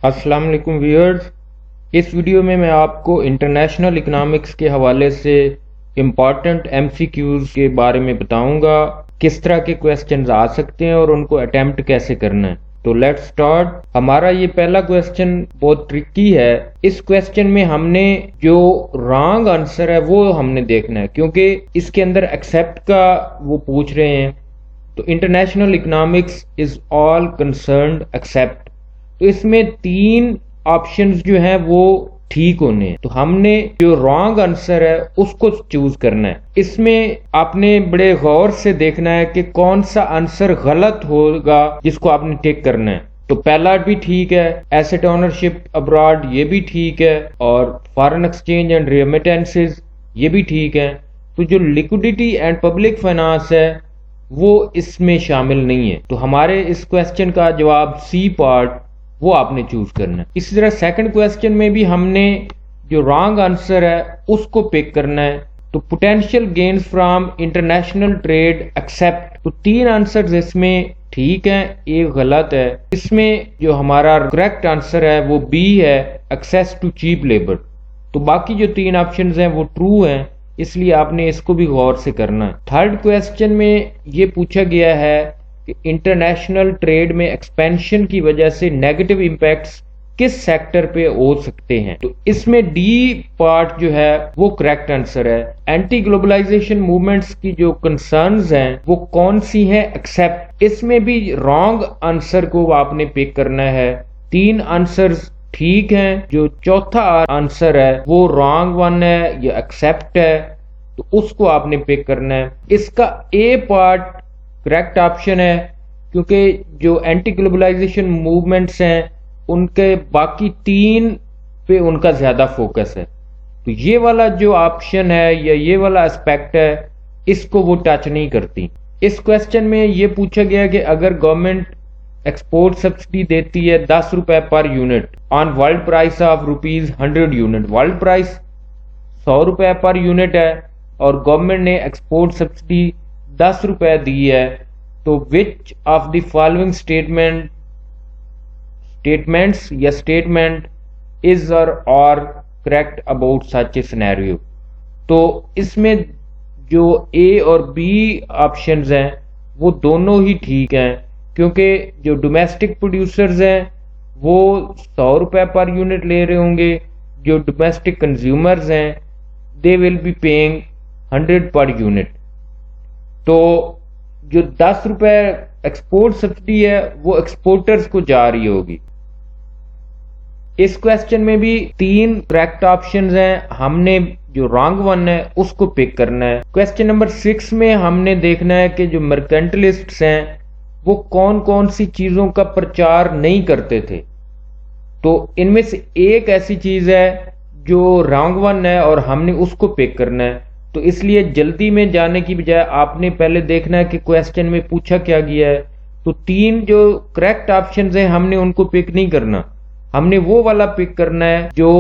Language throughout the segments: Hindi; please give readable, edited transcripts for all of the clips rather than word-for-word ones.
अस्सलाम वालेकुम व्यूअर्स। इस वीडियो में मैं आपको इंटरनेशनल इकनॉमिक्स के हवाले से इम्पॉर्टेंट एमसीक्यूज के बारे में बताऊंगा, किस तरह के क्वेश्चंस आ सकते हैं और उनको अटेम्प्ट कैसे करना है। तो लेट्स स्टार्ट। हमारा ये पहला क्वेश्चन बहुत ट्रिकी है। इस क्वेश्चन में हमने जो रॉन्ग आंसर है वो हमने देखना है, क्योंकि इसके अंदर एक्सेप्ट का वो पूछ रहे हैं। तो international economics is all concerned except. तो इसमें तीन ऑप्शंस जो हैं वो ठीक होने हैं। तो हमने जो रॉन्ग आंसर है उसको चूज करना है। इसमें आपने बड़े गौर से देखना है कि कौन सा आंसर गलत होगा जिसको आपने टिक करना है। तो पहला भी ठीक है, एसेट ओनरशिप अब्रॉड, ये भी ठीक है, और फॉरेन एक्सचेंज एंड रेमिटेंसेस ये भी ठीक है। तो जो लिक्विडिटी एंड पब्लिक फाइनेंस है वो इसमें शामिल नहीं है। तो हमारे इस क्वेश्चन का जवाब सी पार्ट वो आपने चूज करना है। इसी तरह सेकंड क्वेश्चन में भी हमने जो रॉन्ग आंसर है उसको पिक करना है। तो potential gains from international trade except. तो तीन आंसर्स इसमें ठीक है, एक गलत है। इसमें जो हमारा करेक्ट आंसर है वो बी है, एक्सेस टू चीप लेबर। तो बाकी जो तीन ऑप्शंस हैं वो ट्रू हैं, इसलिए आपने इसको भी गौर से करना है। थर्ड क्वेश्चन में ये पूछा गया है कि इंटरनेशनल ट्रेड में एक्सपेंशन की वजह से नेगेटिव इम्पैक्ट्स किस सेक्टर पे हो सकते हैं। तो इसमें डी पार्ट जो है वो करेक्ट आंसर है। एंटी ग्लोबलाइजेशन मूवमेंट्स की जो कंसर्न्स हैं वो कौन सी हैं, एक्सेप्ट। इसमें भी रॉन्ग आंसर को आपने पिक करना है। तीन आंसर्स ठीक हैं, जो चौथा आंसर है वो रॉन्ग वन है या एक्सेप्ट है, तो उसको आपने पिक करना है। इसका ए पार्ट करेक्ट ऑप्शन है, क्योंकि जो एंटी ग्लोबलाइजेशन मूवमेंट्स हैं उनके बाकी तीन पे उनका ज्यादा फोकस है। तो ये वाला जो ऑप्शन है या ये वाला एस्पेक्ट है इसको वो टच नहीं करती। इस क्वेश्चन में ये पूछा गया कि अगर गवर्नमेंट एक्सपोर्ट सब्सिडी देती है 10 रुपए per unit on world price of ₹100 unit, world price 100 रुपए पर यूनिट है और गवर्नमेंट ने एक्सपोर्ट सब्सिडी 10 रुपए दी है, तो which of the following statements या स्टेटमेंट इज और correct about such A scenario. तो इसमें जो ए और बी ऑप्शंस हैं वो दोनों ही ठीक हैं, क्योंकि जो डोमेस्टिक प्रोड्यूसर्स हैं वो 100 रुपए पर यूनिट ले रहे होंगे, जो डोमेस्टिक कंज्यूमर्स हैं they will be paying 100 per unit. तो जो 10 रुपए एक्सपोर्ट सब्सिडी है वो एक्सपोर्टर्स को जा रही होगी। इस क्वेश्चन में भी तीन करेक्ट ऑप्शंस हैं, हमने जो रॉन्ग वन है उसको पिक करना है। क्वेश्चन नंबर 6 में हमने देखना है कि जो मर्केंटलिस्ट्स हैं वो कौन कौन सी चीजों का प्रचार नहीं करते थे। तो इनमें से एक ऐसी चीज है जो रॉन्ग वन है और हमने उसको पिक करना है। तो इसलिए जल्दी में जाने की बजाय आपने पहले देखना है कि क्वेश्चन में पूछा क्या गया है। तो तीन जो करेक्ट ऑप्शंस हैं हमने उनको पिक नहीं करना, हमने वो वाला पिक करना है जो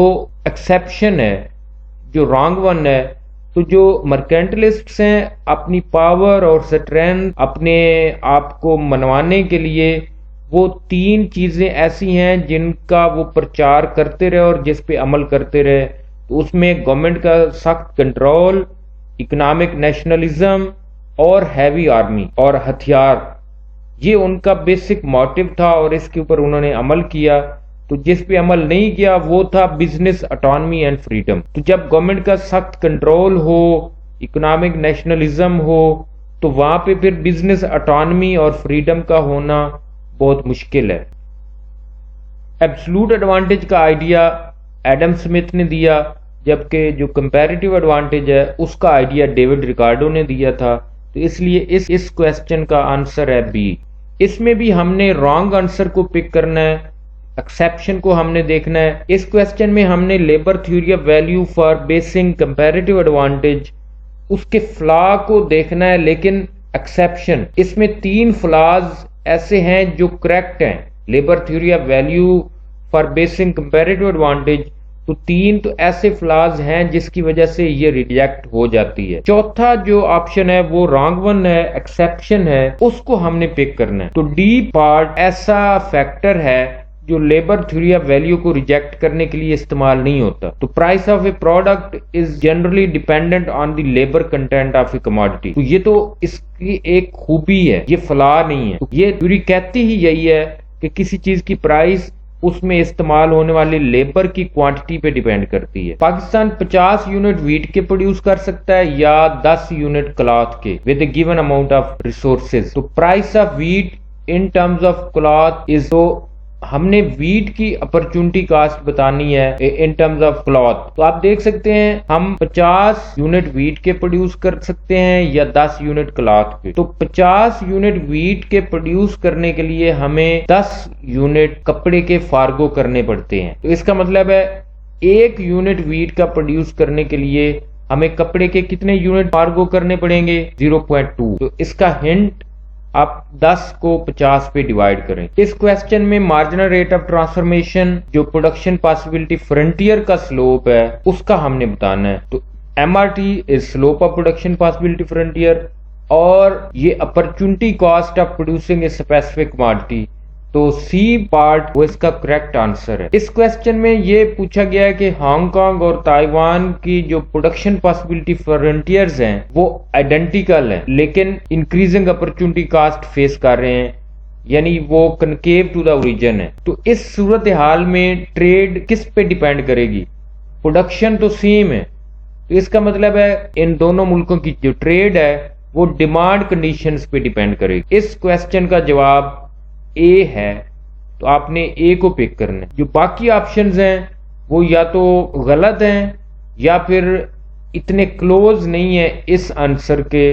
एक्सेप्शन है, जो रॉन्ग वन है। तो जो मर्केंटलिस्ट्स हैं अपनी पावर और स्ट्रेंथ अपने आप को मनवाने के लिए वो तीन चीजें ऐसी हैं जिनका वो प्रचार करते रहे और जिस पे अमल करते रहे। तो उसमें गवर्नमेंट का सख्त कंट्रोल, इकोनॉमिक नेशनलिज्म और हैवी आर्मी और हथियार, ये उनका बेसिक मोटिव था और इसके ऊपर उन्होंने अमल किया। तो जिस पे अमल नहीं किया वो था बिजनेस ऑटोनॉमी एंड फ्रीडम। तो जब गवर्नमेंट का सख्त कंट्रोल हो, इकोनॉमिक नेशनलिज्म हो, तो वहां पे फिर बिजनेस ऑटोनॉमी और फ्रीडम का होना बहुत मुश्किल है। एब्सोल्यूट एडवांटेज का आइडिया एडम स्मिथ ने दिया, जबकि जो कंपैरेटिव एडवांटेज है उसका आइडिया डेविड रिकार्डो ने दिया था। तो इसलिए इस क्वेश्चन का आंसर है बी। इसमें भी हमने रॉन्ग आंसर को पिक करना है, एक्सेप्शन को हमने देखना है। इस क्वेश्चन में हमने labour theory of value for basin comparative advantage उसके फ्लॉ को देखना है, लेकिन एक्सेप्शन इसमें तीन फ्लॉज ऐसे हैं जो करेक्ट हैं। Labour theory of value for basin comparative advantage, तो तीन तो ऐसे फ्लॉज हैं जिसकी वजह से ये रिजेक्ट हो जाती है। चौथा जो ऑप्शन है वो रॉन्ग वन है, एक्सेप्शन है, उसको हमने पिक करना है। तो डी पार्ट ऐसा फैक्टर है जो लेबर थ्योरी ऑफ वैल्यू को रिजेक्ट करने के लिए इस्तेमाल नहीं होता। तो price of A product is generally dependent on the labour content of A commodity. तो ये तो इसकी एक खूबी है, ये फला नहीं है। तो ये थ्योरी कहती ही यही है कि किसी चीज की प्राइस उसमें इस्तेमाल होने वाली लेबर की क्वांटिटी पे डिपेंड करती है। पाकिस्तान 50 यूनिट वीट के प्रोड्यूस कर सकता है या 10 यूनिट क्लॉथ के with a given amount of resources. तो price of wheat in terms of cloth is, तो हमने वीट की अपॉर्चुनिटी कास्ट बतानी है इन टर्म्स ऑफ क्लॉथ। तो आप देख सकते हैं हम 50 यूनिट वीट के प्रोड्यूस कर सकते हैं या 10 यूनिट क्लॉथ के। तो 50 यूनिट वीट के प्रोड्यूस करने के लिए हमें 10 यूनिट कपड़े के फार्गो करने पड़ते हैं। तो इसका मतलब है 1 यूनिट वीट का प्रोड्यूस करने के लिए हमें कपड़े के कितने यूनिट फार्गो करने पड़ेंगे? 0.2। तो इसका हिंट आप 10 को 50 पे डिवाइड करें। इस क्वेश्चन में मार्जिनल रेट ऑफ ट्रांसफॉर्मेशन जो प्रोडक्शन पॉसिबिलिटी फ्रंटियर का स्लोप है उसका हमने बताना है। तो MRT is slope of production possibility frontier और ये opportunity cost of producing a specific commodity. तो सी पार्ट वो इसका करेक्ट आंसर है। इस क्वेश्चन में ये पूछा गया है कि हांगकांग और ताइवान की जो प्रोडक्शन पॉसिबिलिटी फ्रंटियर्स हैं वो आइडेंटिकल हैं, लेकिन इंक्रीजिंग अपॉर्चुनिटी कास्ट फेस कर रहे हैं, यानी वो कनकेव टू द ओरिजिन है। तो इस सूरत हाल में ट्रेड किस पे डिपेंड करेगी? प्रोडक्शन तो सेम है, तो इसका मतलब है इन दोनों मुल्कों की जो ट्रेड है वो डिमांड कंडीशंस पे डिपेंड करेगी। इस क्वेश्चन का जवाब ए है, तो आपने ए को पिक करना है। जो बाकी ऑप्शंस हैं वो या तो गलत हैं या फिर इतने क्लोज नहीं है इस आंसर के।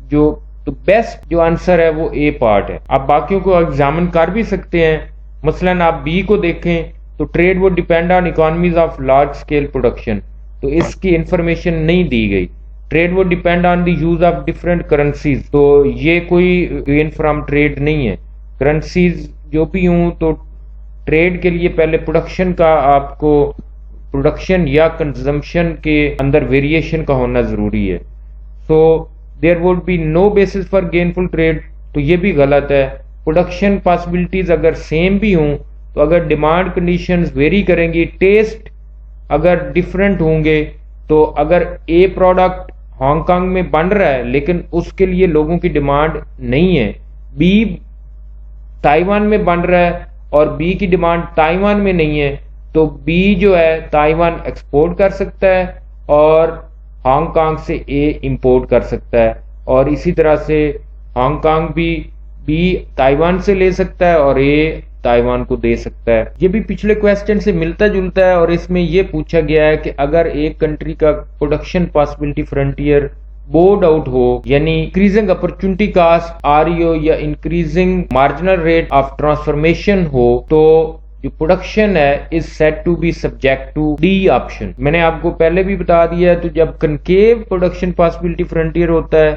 जो तो बेस्ट जो आंसर है वो ए पार्ट है। आप बाकियों को एग्जामिन कर भी सकते हैं। मसलन आप बी को देखें तो ट्रेड वो depend on economies of large scale production, तो इसकी इंफॉर्मेशन नहीं दी गई। ट्रेड वो depend on the use of different currencies, तो ये कोई गेन फ्रॉम ट्रेड नहीं है। करेंसीज जो भी हूं तो ट्रेड के लिए पहले प्रोडक्शन का, आपको प्रोडक्शन या कंजम्पशन के अंदर वेरिएशन का होना जरूरी है। So there would be no basis for gainful trade, तो ये भी गलत है। प्रोडक्शन पॉसिबिलिटीज अगर सेम भी हों तो अगर डिमांड कंडीशंस वेरी करेंगी, टेस्ट अगर डिफरेंट होंगे, तो अगर ए प्रोडक्ट हांगकांग में बन रहा है लेकिन उसके लिए लोगों की डिमांड नहीं है, बी ताइवान में बन रहा है और बी की डिमांड ताइवान में नहीं है, तो बी जो है ताइवान एक्सपोर्ट कर सकता है और हांगकांग से ए इंपोर्ट कर सकता है। और इसी तरह से हांगकांग भी बी ताइवान से ले सकता है और ए ताइवान को दे सकता है। ये भी पिछले क्वेश्चन से मिलता जुलता है और इसमें यह पूछा गया है कि अगर एक कंट्री का production possibility frontier bowed out हो, यानी इंक्रीजिंग अपॉर्चुनिटी कास्ट आ रही हो या increasing marginal rate of transformation हो, तो जो प्रोडक्शन है is said to be subject to D option. मैंने आपको पहले भी बता दिया है। तो जब कनकेव प्रोडक्शन पॉसिबिलिटी फ्रंटियर होता है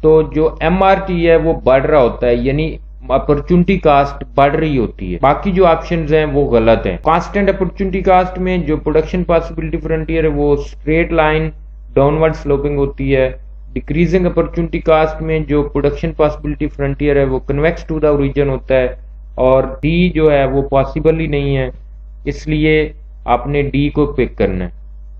तो जो MRT है वो बढ़ रहा होता है, यानी अपॉर्चुनिटी कास्ट बढ़ रही होती है। बाकी जो ऑप्शंस हैं वो गलत हैं। कांस्टेंट अपॉर्चुनिटी कास्ट में जो प्रोडक्शन पॉसिबिलिटी फ्रंटियर है वो स्ट्रेट लाइन डाउनवर्ड स्लोपिंग होती है। डिक्रीजिंग अपॉर्चुनिटी कास्ट में जो प्रोडक्शन पॉसिबिलिटी फ्रंटियर है वो कन्वेक्स टू द ओरिजिन होता है और डी जो है वो पॉसिबल ही नहीं है, इसलिए आपने डी को पिक करना है।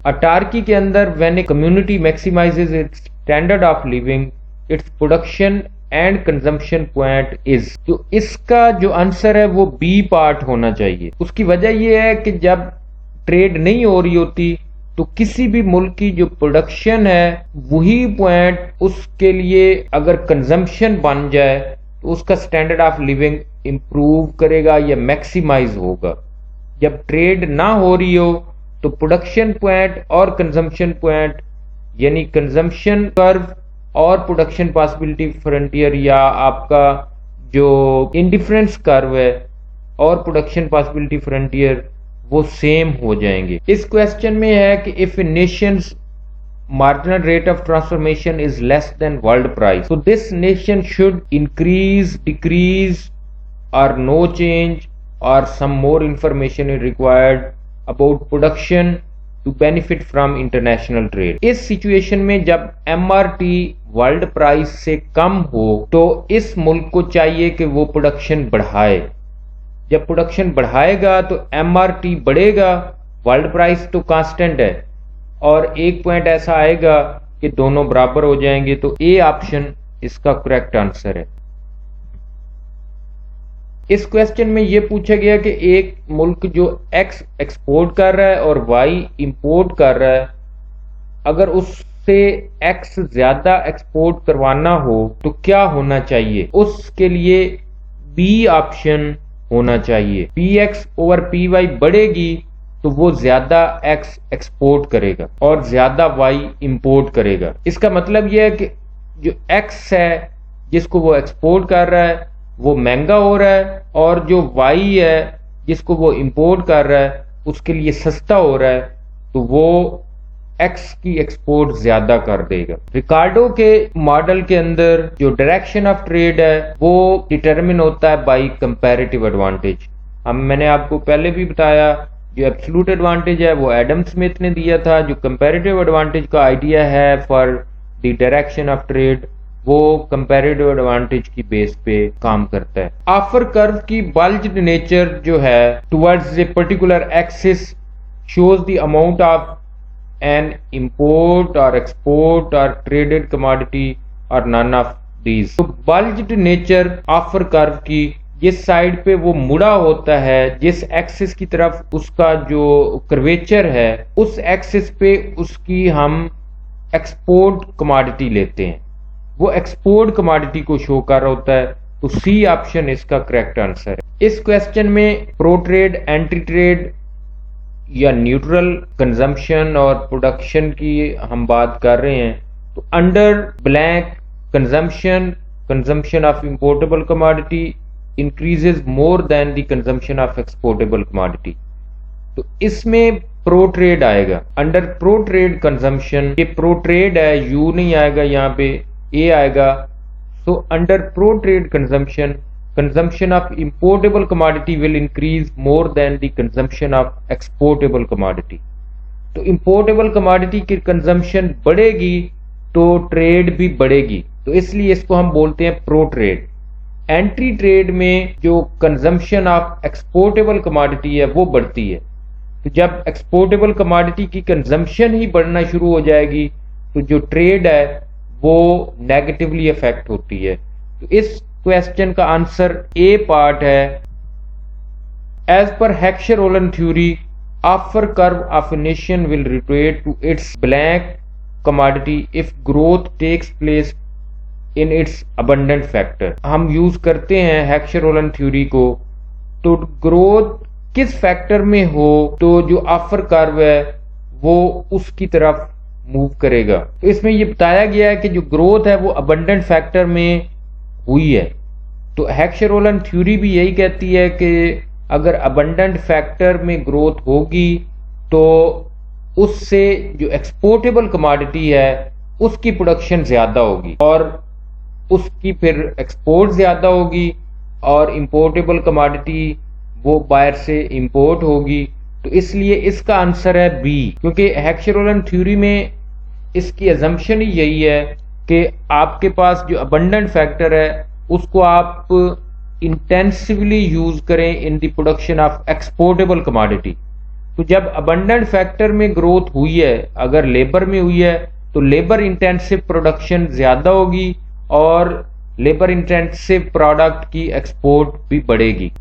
अटार्की के अंदर when a community maximises its standard of living, its production and consumption point is, तो इसका जो आंसर है वो बी पार्ट होना चाहिए। उसकी वजह यह है कि जब ट्रेड नहीं हो रही होती तो किसी भी मुल्क की जो प्रोडक्शन है वही पॉइंट उसके लिए अगर कंजम्पशन बन जाए तो उसका स्टैंडर्ड ऑफ लिविंग इंप्रूव करेगा या मैक्सिमाइज होगा। जब ट्रेड ना हो रही हो तो प्रोडक्शन पॉइंट और कंजम्पशन पॉइंट, यानी कंजम्पशन कर्व और प्रोडक्शन पॉसिबिलिटी फ्रंटियर या आपका जो इंडिफरेंस कर्व है और प्रोडक्शन पॉसिबिलिटी फ्रंटियर वो सेम हो जाएंगे। इस क्वेश्चन में है कि if A Nations marginal rate of transformation is less than world price, so this nation should increase, decrease or no change, or some more information is required about production to benefit from international trade। इस सिचुएशन में जब MRT वर्ल्ड प्राइस से कम हो तो इस मुल्क को चाहिए कि वो प्रोडक्शन बढ़ाए, जब प्रोडक्शन बढ़ाएगा तो MRT बढ़ेगा, वर्ल्ड प्राइस तो कांस्टेंट है, और एक पॉइंट ऐसा आएगा कि दोनों बराबर हो जाएंगे। तो ए ऑप्शन इसका करेक्ट आंसर है। इस क्वेश्चन में यह पूछा गया कि एक मुल्क जो एक्स एक्सपोर्ट कर रहा है और वाई इंपोर्ट कर रहा है, अगर उससे एक्स ज्यादा एक्सपोर्ट करवाना हो तो क्या होना चाहिए? उसके लिए बी ऑप्शन होना चाहिए। px ओवर py बढ़ेगी तो वो ज्यादा एक्स एक्सपोर्ट करेगा और ज्यादा वाई इंपोर्ट करेगा। इसका मतलब यह है कि जो एक्स है जिसको वो एक्सपोर्ट कर रहा है वो महंगा हो रहा है, और जो वाई है जिसको वो इंपोर्ट कर रहा है उसके लिए सस्ता हो रहा है, तो वो एक्स की एक्सपोर्ट ज्यादा कर देगा। रिकार्डो के मॉडल के अंदर जो डायरेक्शन ऑफ ट्रेड है वो डिटरमिन होता है बाय कंपैरेटिव एडवांटेज। मैंने आपको पहले भी बताया, जो एब्सोल्यूट एडवांटेज है वो एडम स्मिथ ने दिया था, जो कंपैरेटिव एडवांटेज का आइडिया है for the direction of trade वो कंपैरेटिव एडवांटेज की बेस पे काम करता है। ऑफर कर्व की बल्ज्ड नेचर जो है towards a particular axis shows the amount of an import और एक्सपोर्ट और ट्रेडेड कमोडिटी और नन ऑफ दीज। तो बल्ज्ड नेचर ऑफर कर्व की जिस साइड पे वो मुड़ा होता है, जिस एक्सिस की तरफ उसका जो कर्वेचर है, उस एक्सिस पे उसकी हम एक्सपोर्ट कमोडिटी लेते हैं, वो एक्सपोर्ट कमोडिटी को शो कर रहा होता है। तो सी ऑप्शन इसका करेक्ट आंसर है। इस क्वेश्चन में प्रो ट्रेड, एंटी ट्रेड या न्यूट्रल कंजम्पशन और प्रोडक्शन की हम बात कर रहे हैं। तो under blank consumption of importable commodity increases more than the consumption of exportable commodity. तो इसमें प्रो ट्रेड आएगा। अंडर प्रो ट्रेड कंजम्पशन, ये प्रो ट्रेड है, यू नहीं आएगा यहाँ पे, ए आएगा। So under pro trade consumption of importable commodity will increase more than the consumption of exportable commodity. तो इंपोर्टेबल कमोडिटी की कंजम्पशन बढ़ेगी तो ट्रेड भी बढ़ेगी, तो इसलिए इसको हम बोलते हैं प्रो ट्रेड। एंटी ट्रेड में जो कंजम्पशन ऑफ एक्सपोर्टेबल कमोडिटी है वो बढ़ती है। तो जब एक्सपोर्टेबल कमोडिटी की कंजम्पशन ही बढ़ना शुरू हो जाएगी तो जो ट्रेड है वो नेगेटिवली अफेक्ट होती है। तो इस क्वेश्चन का आंसर ए पार्ट है। As per Heckscher Ohlin theory, offer curve of a nation will retreat to its blank commodity if growth takes place in its abundant factor. हम यूज करते हैं हेक्सर-ओलन थ्योरी को, तो ग्रोथ किस फैक्टर में हो तो जो ऑफर कर्व है वो उसकी तरफ मूव करेगा। तो इसमें ये बताया गया है कि जो ग्रोथ है वो अबंडेंट फैक्टर में हुई है। तो हेक्सर-ओलन थ्योरी भी यही कहती है कि अगर अबंडेंट फैक्टर में ग्रोथ होगी तो उससे जो एक्सपोर्टेबल कमोडिटी है उसकी प्रोडक्शन ज्यादा होगी और उसकी फिर एक्सपोर्ट ज्यादा होगी, और इंपोर्टेबल कमोडिटी वो बाहर से इंपोर्ट होगी। तो इसलिए इसका आंसर है बी, क्योंकि हेक्सर-ओलन थ्योरी में इसकी अजम्पशन ही यही है कि आपके पास जो अबंडेंट फैक्टर है उसको आप इंटेंसिवली यूज करें in the production of exportable commodity. तो जब अबंडेंट फैक्टर में ग्रोथ हुई है, अगर लेबर में हुई है, तो लेबर इंटेंसिव प्रोडक्शन ज्यादा होगी और लेबर इंटेंसिव प्रोडक्ट की एक्सपोर्ट भी बढ़ेगी।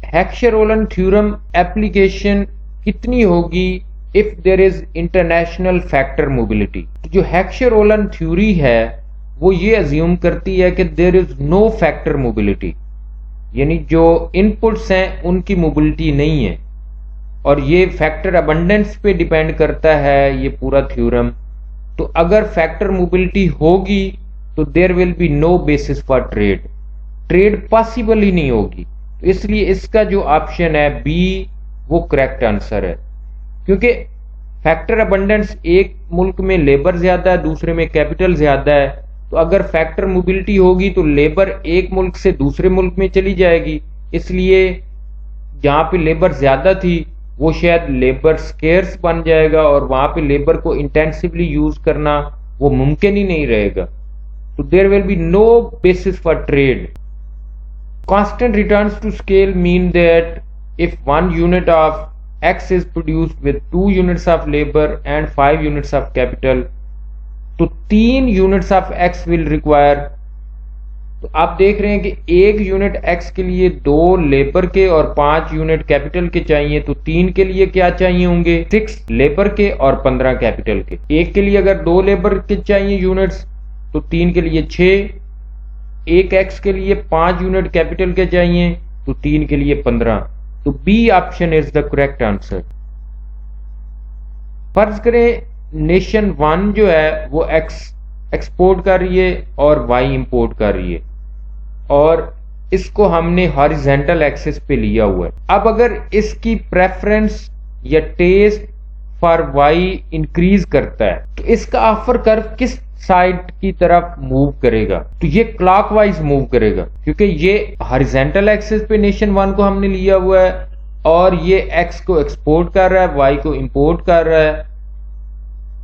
हेक्सर-ओलन थ्योरम एप्लीकेशन कितनी होगी if there is international factor mobility? तो जो हेक्सर-ओलन थ्योरी है वो ये अज्यूम करती है कि there is no factor mobility, यानी जो इनपुट्स हैं उनकी मोबिलिटी नहीं है, और ये फैक्टर अबंडेंस पे डिपेंड करता है ये पूरा थ्योरम। तो अगर फैक्टर मोबिलिटी होगी तो there will be no basis for trade, trade possible ही नहीं होगी। तो इसलिए इसका जो ऑप्शन है बी वो करेक्ट आंसर है, क्योंकि फैक्टर अबंडेंस एक मुल्क में लेबर ज्यादा है, दूसरे में कैपिटल ज्यादा है। तो अगर फैक्टर मोबिलिटी होगी तो लेबर एक मुल्क से दूसरे मुल्क में चली जाएगी, इसलिए जहां पे लेबर ज्यादा थी वो शायद लेबर स्केर्स बन जाएगा और वहां पे लेबर को इंटेंसिवली यूज करना वो मुमकिन ही नहीं रहेगा। तो there will be no basis for trade. Constant returns to scale mean that if 1 unit of X is produced with 2 units of labor and 5 units of capital, तो 3 units of X will require। तो आप देख रहे हैं कि 1 यूनिट X के लिए 2 लेबर के और 5 यूनिट कैपिटल के चाहिए, तो 3 के लिए क्या चाहिए होंगे, 6 लेबर के और 15 कैपिटल के। 1 के लिए अगर 2 लेबर के चाहिए यूनिट्स तो 3 के लिए 6, 1 X के लिए 5 यूनिट कैपिटल के चाहिए तो 3 के लिए 15। तो B option is the correct answer. फर्ज करें नेशन 1 जो है वो X एक्सपोर्ट कर रही है और Y इंपोर्ट कर रही है और इसको हमने हॉरिजेंटल एक्सिस पे लिया हुआ है। अब अगर इसकी प्रेफरेंस या टेस्ट फॉर Y इंक्रीज करता है तो इसका ऑफर कर्व किस साइड की तरफ मूव करेगा, तो ये क्लॉकवाइज मूव करेगा, क्योंकि ये हॉरिजेंटल एक्सिस पे नेशन 1 को हमने लिया हुआ है और ये X को एक्सपोर्ट कर रहा है, Y को इंपोर्ट कर रहा है।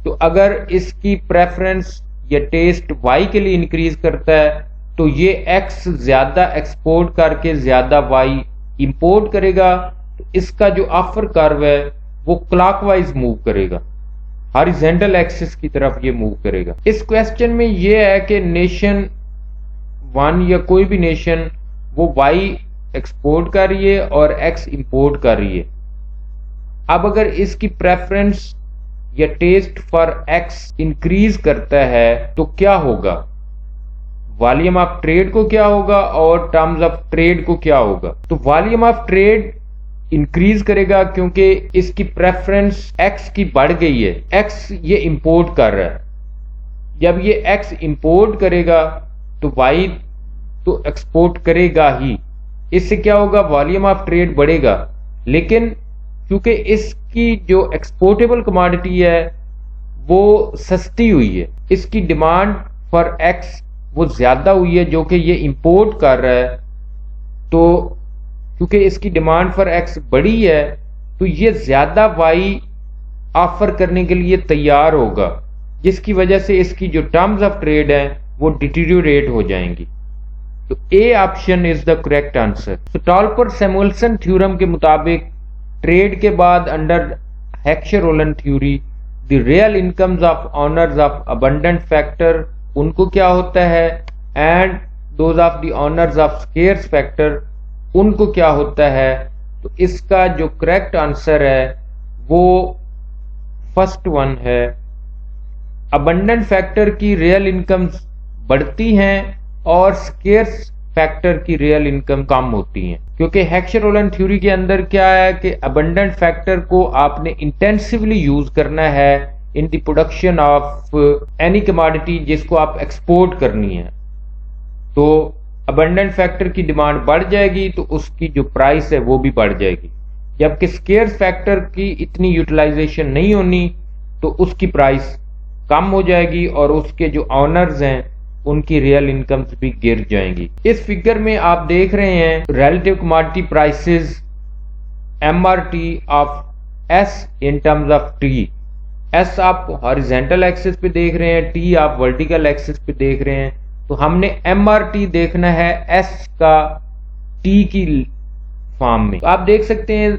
तो अगर इसकी प्रेफरेंस या टेस्ट Y के लिए इंक्रीज करता है तो ये X ज्यादा एक्सपोर्ट करके ज्यादा Y इंपोर्ट करेगा, तो इसका जो ऑफर कर्व है वो क्लॉकवाइज मूव करेगा, हॉरिजेंटल एक्सिस की तरफ ये मूव करेगा। इस क्वेश्चन में ये है कि नेशन 1 या कोई भी नेशन वो Y एक्सपोर्ट कर रही है और X इंपोर्ट कर रही है। अब अगर इसकी प्रेफरेंस या टेस्ट फॉर X इंक्रीज करता है तो क्या होगा, वॉल्यूम ऑफ ट्रेड को क्या होगा और टर्म्स ऑफ ट्रेड को क्या होगा। तो वॉल्यूम ऑफ ट्रेड इंक्रीज करेगा क्योंकि इसकी प्रेफरेंस X की बढ़ गई है, X ये इंपोर्ट कर रहा है। जब ये X इंपोर्ट करेगा तो Y तो एक्सपोर्ट करेगा ही, इससे क्या होगा, वॉल्यूम ऑफ ट्रेड बढ़ेगा। लेकिन क्योंकि इसकी जो एक्सपोर्टेबल कमोडिटी है वो सस्ती हुई है, इसकी डिमांड फॉर X वो ज्यादा हुई है जो कि ये इंपोर्ट कर रहा है, तो क्योंकि इसकी डिमांड फॉर X बड़ी है तो ये ज्यादा Y ऑफर करने के लिए तैयार होगा, जिसकी वजह से इसकी जो टर्म्स ऑफ ट्रेड है वो डिटीरियोरेट हो जाएंगी। तो A option is the correct answer. तो टॉल्पर-सैमुअल्सन थ्योरम के मुताबिक ट्रेड के बाद under Heckscher Ohlin theory the real incomes of owners of abundant factor उनको क्या होता है and those of the owners of scarce factor उनको क्या होता है। तो इसका जो करेक्ट आंसर है वो फर्स्ट वन है। अबंडेंट फैक्टर की रियल इनकम्स बढ़ती हैं और स्केर्स फैक्टर की रियल इनकम कम होती हैं, क्योंकि हेक्सर-ओलन थ्योरी के अंदर क्या है कि अबंडेंट फैक्टर को आपने इंटेंसिवली यूज करना है in the production of any commodity जिसको आप एक्सपोर्ट करनी है। तो अबंडेंट फैक्टर की डिमांड बढ़ जाएगी तो उसकी जो प्राइस है वो भी बढ़ जाएगी, जबकि स्केर्स फैक्टर की इतनी यूटिलाइजेशन नहीं होनी तो उसकी प्राइस कम हो जाएगी और उसके जो ऑनर्स हैं उनकी रियल इनकम्स भी गिर जाएंगी। इस फिगर में आप देख रहे हैं relative commodity prices MRT of S in terms of T। S आप हॉरिजेंटल एक्सिस पे देख रहे हैं, T आप वर्टिकल एक्सिस पे देख रहे हैं। तो हमने MRT देखना है S का T की फॉर्म में। तो आप देख सकते हैं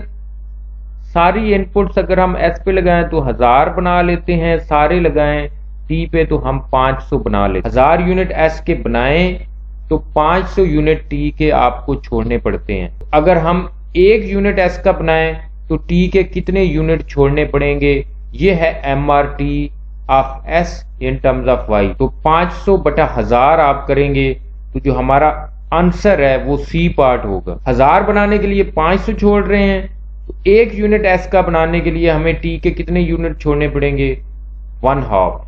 सारी इनपुट्स अगर हम S पे लगाएं तो 1000 बना लेते हैं, सारे लगाएं T पे तो हम 500 बना लेते हैं। 1000 यूनिट S के बनाएं तो 500 यूनिट T के आपको छोड़ने पड़ते हैं। अगर हम 1 यूनिट S का बनाएं तो T के कितने यूनिट छोड़ने पड़ेंगे, ये है MRT of S in terms of Y। तो 500 बटा 1000 आप करेंगे तो जो हमारा आंसर है वो C पार्ट होगा। 1000 बनाने के लिए 500 छोड़ रहे हैं तो 1 यूनिट S का बनाने के लिए हमें T के कितने यूनिट छोड़ने पड़ेंगे, 1/2।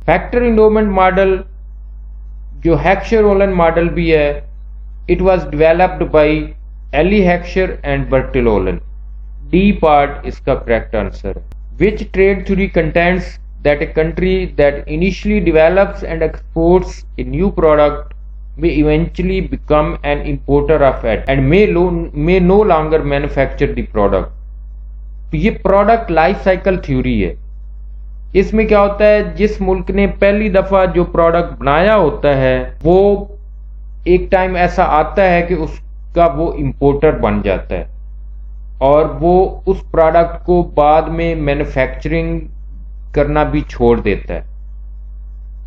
फैक्टर इंडोमेंट मॉडल जो हेक्सर-ओलन मॉडल भी है, it was developed by Eli Heckscher and Bertil Ohlin. D part इसका करेक्ट आंसर है। Which trade theory contends that a country that initially develops and exports a new product may eventually become an importer of it and may no longer manufacture the product। तो ये प्रोडक्ट लाइफ साइकिल थ्योरी है। इसमें क्या होता है, जिस मुल्क ने पहली दफा जो प्रोडक्ट बनाया होता है वो एक टाइम ऐसा आता है कि उसका वो इंपोर्टर बन जाता है और वो उस प्रोडक्ट को बाद में मैन्युफैक्चरिंग करना भी छोड़ देता है।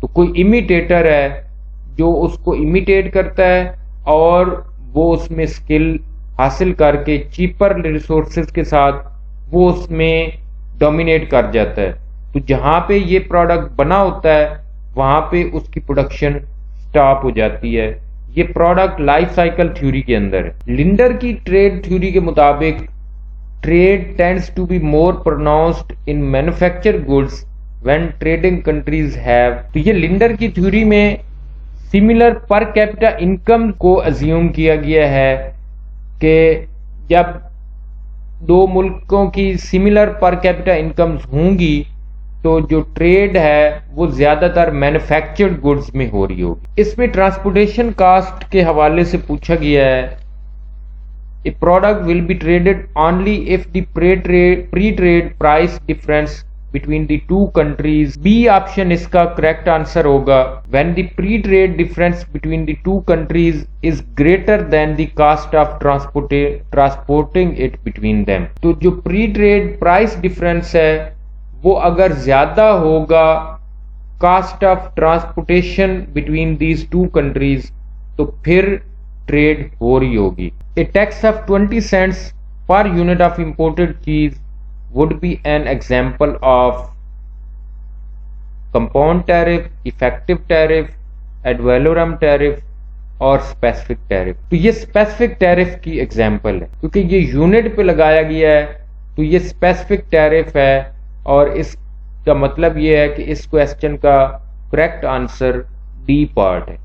तो कोई इमिटेटर है जो उसको इमिटेट करता है और वो उसमें स्किल हासिल करके चीपर रिसोर्सेज के साथ वो उसमें डोमिनेट कर जाता है। तो जहां पे ये प्रोडक्ट बना होता है वहां पे उसकी प्रोडक्शन स्टॉप हो जाती है। ये प्रोडक्ट लाइफ साइकिल थ्योरी के अंदर है। लिंडर की ट्रेड थ्योरी के मुताबिक trade tends to be more pronounced in manufacture goods when trading countries have. तो ये लिंडर की थ्योरी में सिमिलर पर कैपिटा इनकम को अज्यूम किया गया है कि जब दो मुल्कों की सिमिलर पर कैपिटा इनकम्स होंगी तो जो ट्रेड है वो ज्यादातर मैन्युफैक्चर्ड गुड्स में हो रही होगी। इसमें ट्रांसपोर्टेशन कास्ट के हवाले से पूछा गया है, a product will be traded only if the pre trade price difference between the two countries. B option इसका करेक्ट आंसर होगा। When the pre trade difference between the two countries is greater than the cost of transporting it between them. तो जो प्री ट्रेड प्राइस डिफरेंस है वो अगर ज्यादा होगा cost of transportation between these two countries तो फिर ट्रेड हो रही होगी। A tax of 20 cents per unit of imported cheese would be an example of compound tariff, effective tariff, ad valorem tariff और स्पेसिफिक टैरिफ। तो ये स्पेसिफिक टैरिफ की एग्जाम्पल है क्योंकि ये यूनिट पे लगाया गया है तो ये स्पेसिफिक टैरिफ है और इसका मतलब ये है कि इस क्वेश्चन का करेक्ट आंसर डी पार्ट है।